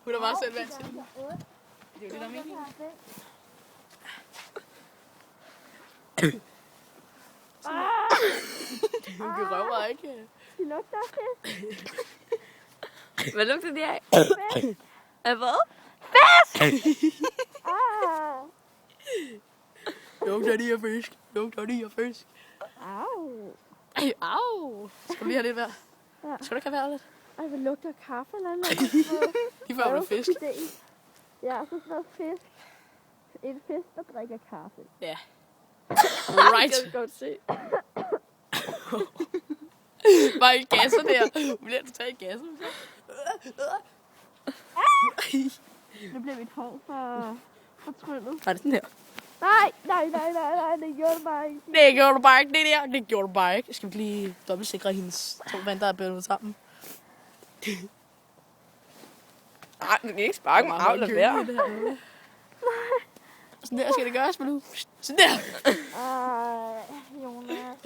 Hun er meget selv vant til det. Det er jo det, der er meningen. Hun kan røve mig ikke. Det lugter af fisk. Hvad lugter det af? Af hvad? Lugter de af fisk. Lugter de af fisk. Au. Ej, au. Skal du lige have lidt vejr? Ja. Skal du ikke have vejr lidt? Ej, hvad lugter kaffe eller noget? De får jo fisk. Ja, så sådan noget fisk. En fisk, der drikker kaffe. Ja. Alright. Jeg kan godt se. Bare i gasser der. Hun bliver totalt gasset. Nu bliver mit hår for tryllet. Var det sådan her? Nej, det gjorde det bare ikke. Det gjorde du bare ikke, det der. Det gjorde du bare ikke. Skal vi lige dobbeltsikre hendes to vand, der er bundet sammen? Nej, du kan ikke sparke mig af, lad være. Sådan der skal det gøres, Malou. Sådan der. Jonas.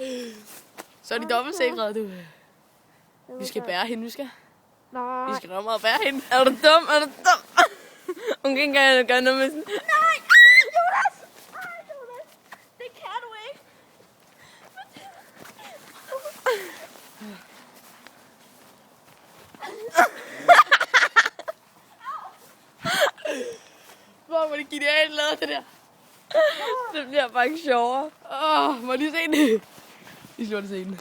Så er de dobbeltsikrede, du. Vi skal bære hende, vi skal. Nej. Vi skal ramme og bære hende. Er du dum? Er du dum? Hun kan ikke engang gøre noget med sådan. Nej! Jonas! Ej, Jonas! Det kan du ikke! Hvor var det genialt lavet, det der. Det bliver bare ikke sjovere. Må jeg lige se den? Vi slår det scenen.